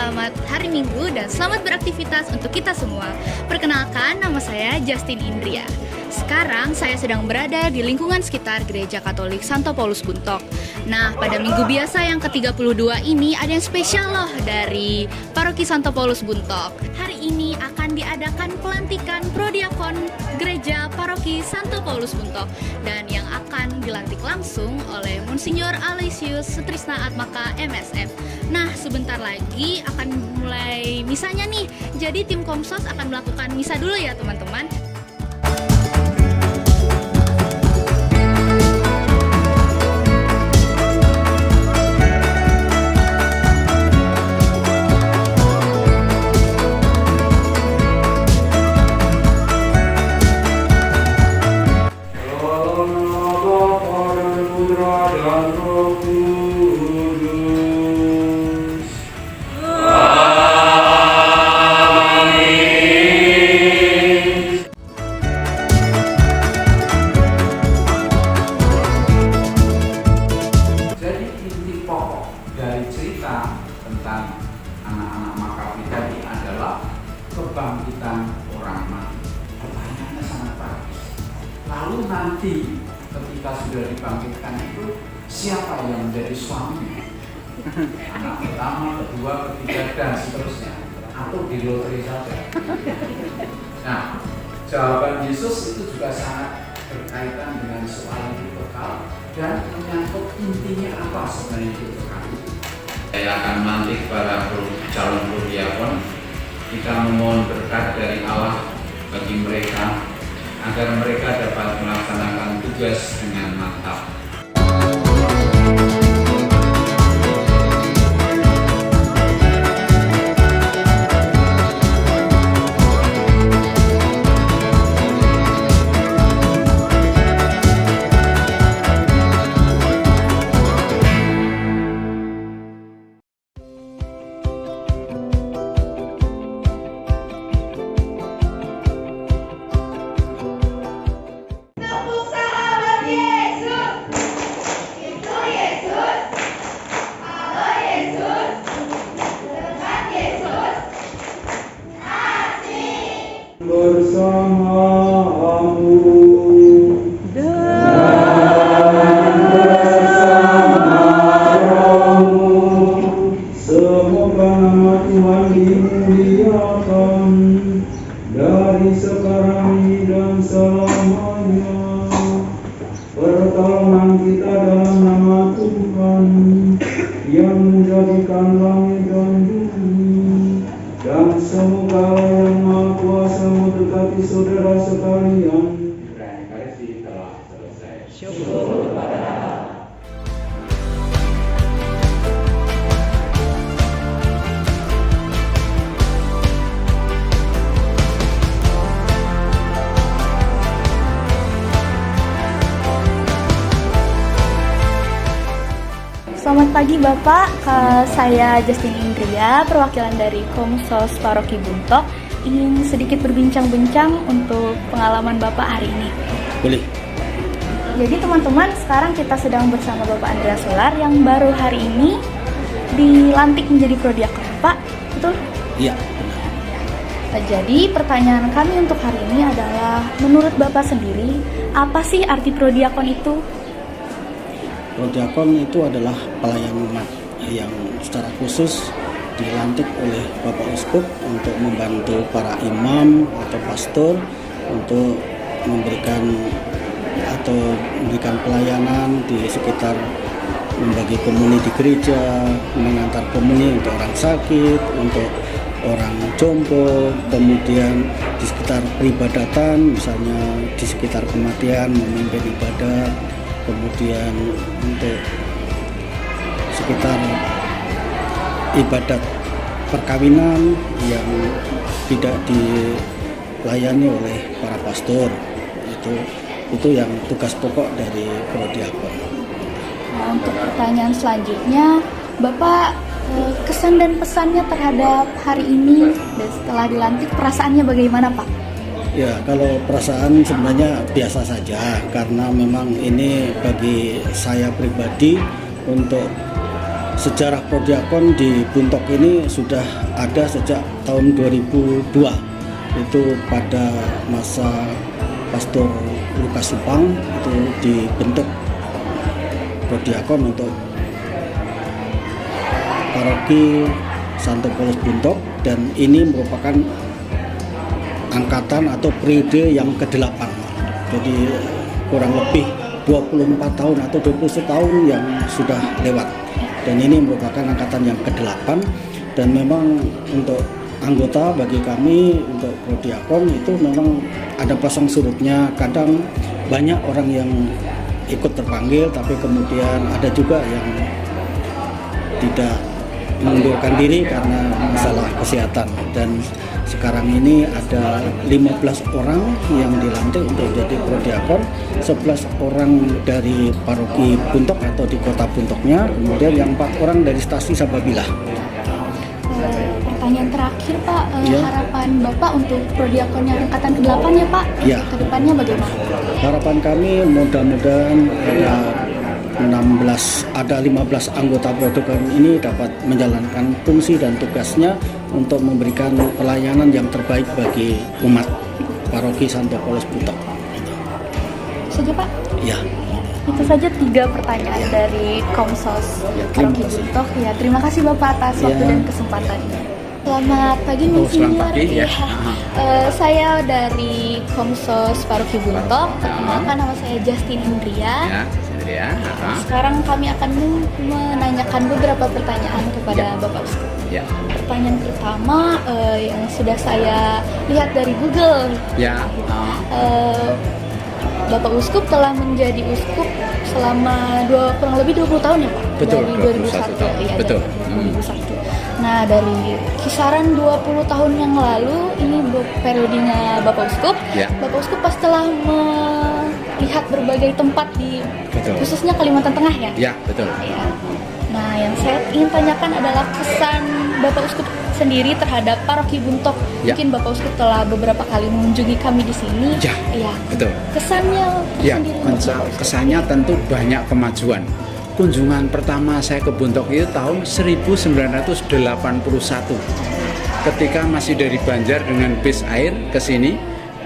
selamat hari Minggu dan selamat beraktivitas untuk kita semua. Perkenalkan, nama saya Justin Indria. Sekarang saya sedang berada di lingkungan sekitar Gereja Katolik Santo Paulus Buntok. Nah, pada minggu biasa yang ke-32 ini ada yang spesial loh dari Paroki Santo Paulus Buntok. Hari ini akan diadakan pelantikan Prodiakon Gereja Paroki Santo Paulus Buntok dan yang akan dilantik langsung oleh Monsinyur Aloysius Sutrisna Atmaka MSF. Nah, sebentar lagi akan mulai misanya nih. Jadi tim Komsos akan melakukan misa dulu ya teman-teman. Dari cerita tentang anak-anak Makabi tadi adalah kebangkitan orang mati. Pertanyaannya sangat praktis. Lalu nanti ketika sudah dibangkitkan itu siapa yang menjadi suaminya? Anak pertama, kedua, ketiga dan seterusnya, atau di lotre saja. Nah, jawaban Yesus itu juga sangat berkaitan dengan soal hidup kekal dan menyangkut intinya apa sebenarnya hidup kekal. Saya akan melantik para calon prodiakon. Kita memohon berkat dari Allah bagi mereka agar mereka dapat melaksanakan tugas dengan mantap. Bersamamu dan bersama-Mu, semoga nama Tuhan dimuliakan dari sekarang ini dan selamanya. Pertolongan kita dalam nama Tuhan yang menjadikan langit dan bumi, dan semoga yang Maha Kuasa mendekati saudara sekalian. Eucharistia telah selesai. Syukur kepada Allah. Selamat pagi Bapak, saya Justin Indria, perwakilan dari Komsos Paroki Buntok. Ingin sedikit berbincang-bincang untuk pengalaman Bapak hari ini. Boleh. Jadi teman-teman, sekarang kita sedang bersama Bapak Andrea Solar yang baru hari ini dilantik menjadi prodiakon, Pak, betul? Iya. Jadi pertanyaan kami untuk hari ini adalah, menurut Bapak sendiri, apa sih arti prodiakon itu? Prodiakon itu adalah pelayan umat yang secara khusus dilantik oleh Bapak Uskup untuk membantu para imam atau pastor untuk memberikan pelayanan di sekitar, membagi komuni di gereja, mengantar komuni untuk orang sakit, untuk orang jompo, kemudian di sekitar peribadatan, misalnya di sekitar kematian memimpin ibadah, kemudian untuk sekitar ibadat perkawinan yang tidak dilayani oleh para pastor. Itu yang tugas pokok dari prodiakon. Nah, untuk pertanyaan selanjutnya, Bapak kesan dan pesannya terhadap hari ini dan setelah dilantik, perasaannya bagaimana, Pak? Ya, kalau perasaan sebenarnya biasa saja, karena memang ini bagi saya pribadi untuk sejarah Prodiakon di Buntok ini sudah ada sejak tahun 2002. Itu pada masa Pastor Lukas Supang itu dibentuk Prodiakon untuk Paroki Santo Paulus Buntok, dan ini merupakan angkatan atau periode yang ke-8. Jadi kurang lebih 24 tahun atau 21 tahun yang sudah lewat. Dan ini merupakan angkatan yang ke-8, dan memang untuk anggota bagi kami untuk Prodiakon itu memang ada pasang surutnya. Kadang banyak orang yang ikut terpanggil, tapi kemudian ada juga yang tidak mengundurkan diri karena masalah kesehatan. Dan sekarang ini ada 15 orang yang dilantik untuk jadi Prodiakon, 11 orang dari Paroki Buntok atau di kota Buntoknya, kemudian yang 4 orang dari stasi Sababila. Pertanyaan terakhir Pak, Ya. harapan Bapak untuk Prodiakon yang angkatan ke-8 ya Pak? Ya. Kedepannya bagaimana? Harapan kami mudah-mudahan ada 15 anggota Prodiakon ini dapat menjalankan fungsi dan tugasnya untuk memberikan pelayanan yang terbaik bagi umat Paroki Santo Paulus Buntok. Saja Pak? Ya. Itu saja 3 pertanyaan dari Komsos terima Paroki kasih. Buntok. Ya, terima kasih Bapak atas Ya. waktu dan kesempatannya. Selamat pagi, Miss selamat Senior. pagi, ya. Saya dari Komsos Paroki Buntok. Perkenalkan, nama saya Justin Indria. Ya, Indria. Sekarang kami akan menanyakan beberapa pertanyaan kepada Ya. Bapak Uskup. Ya. Pertanyaan pertama yang sudah saya lihat dari Google. Ya. Bapak Uskup telah menjadi uskup selama kurang lebih 20 tahun ya Pak? Betul, Dari 21 tahun. Iya, Betul. dari 2001. Nah, dari kisaran 20 tahun yang lalu, ini periodenya Bapak Uskup. Ya. Bapak Uskup pas telah melihat berbagai tempat di Betul. khususnya Kalimantan Tengah ya? Ya, betul. Ya. Nah, yang saya ingin tanyakan adalah kesan Bapak Uskup sendiri terhadap Paroki Buntok. Ya. Mungkin Bapak Uskup telah beberapa kali mengunjungi kami di sini. Ya, Iya. betul. Kesannya Ya, sendiri untuk Bapak Uskup. kesannya tentu banyak kemajuan. Kunjungan pertama saya ke Buntok itu tahun 1981. Ketika masih dari Banjar dengan bis air ke sini,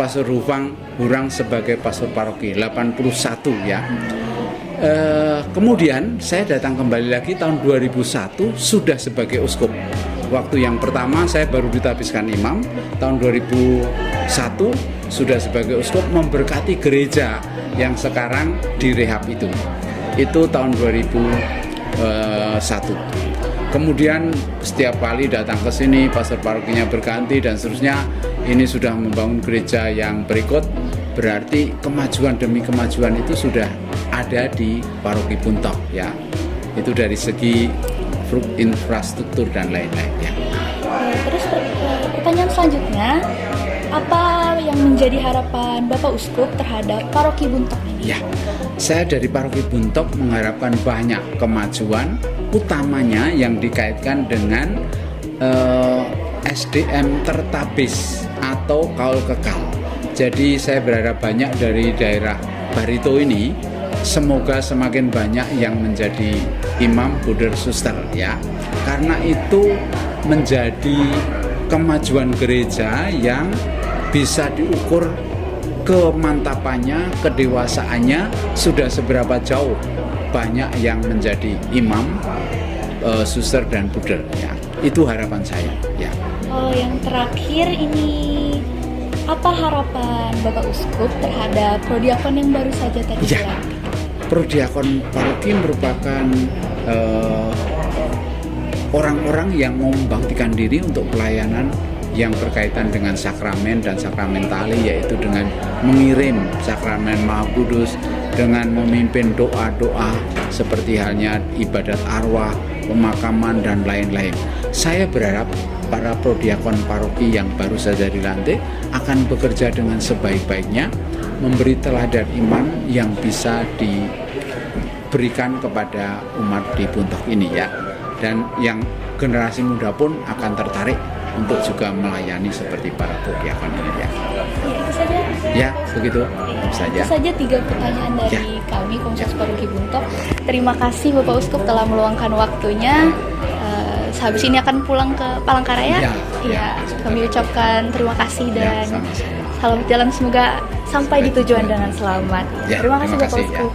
Pastor Hurang sebagai pastor paroki 81 ya. Kemudian saya datang kembali lagi tahun 2001 sudah sebagai uskup. Waktu yang pertama saya baru ditapiskan imam, tahun 2001 sudah sebagai uskup memberkati gereja yang sekarang direhab itu. Itu tahun 2001. Kemudian setiap kali datang ke sini pastor parokinya berganti dan seterusnya. Ini sudah membangun gereja yang berikut, berarti kemajuan demi kemajuan itu sudah ada di Paroki Buntok ya. Itu dari segi infrastruktur dan lain-lain ya. Terus pertanyaan selanjutnya, apa yang menjadi harapan Bapak Uskup terhadap Paroki Buntok ini? Ya, saya dari Paroki Buntok mengharapkan banyak kemajuan, utamanya yang dikaitkan dengan SDM tertabis atau kaul kekal. Jadi saya berharap banyak dari daerah Barito ini, semoga semakin banyak yang menjadi imam, buder, suster ya. Karena itu menjadi kemajuan gereja yang bisa diukur kemantapannya, kedewasaannya sudah seberapa jauh banyak yang menjadi imam, suster dan buder ya. Itu harapan saya ya. Yang terakhir ini, apa harapan Bapak Uskup terhadap Prodiakon yang baru saja tadi Ya. dilantik? Prodiakon paroki merupakan orang-orang yang mau membangkitkan diri untuk pelayanan yang berkaitan dengan sakramen dan sakramentali, yaitu dengan mengirim sakramen Maha Kudus, dengan memimpin doa-doa seperti halnya ibadat arwah, pemakaman dan lain-lain. Saya berharap para prodiakon paroki yang baru saja dilantik akan bekerja dengan sebaik-baiknya, memberi teladan iman yang bisa diberikan kepada umat di Buntok ini ya. Dan yang generasi muda pun akan tertarik untuk juga melayani seperti para prodiakon ini ya. Itu saja. Ya, begitu saja. Itu saja 3 pertanyaan dari kami Komsas Paroki Buntok. Terima kasih Bapak Uskup telah meluangkan waktunya. Sehabis ini akan pulang ke Palangkaraya. Ya. Kami ucapkan terima kasih dan sama-sama. selamat jalan, semoga sampai di tujuan dengan selamat. Ya, Terima kasih terima Bapak kasih, ya. Uskup.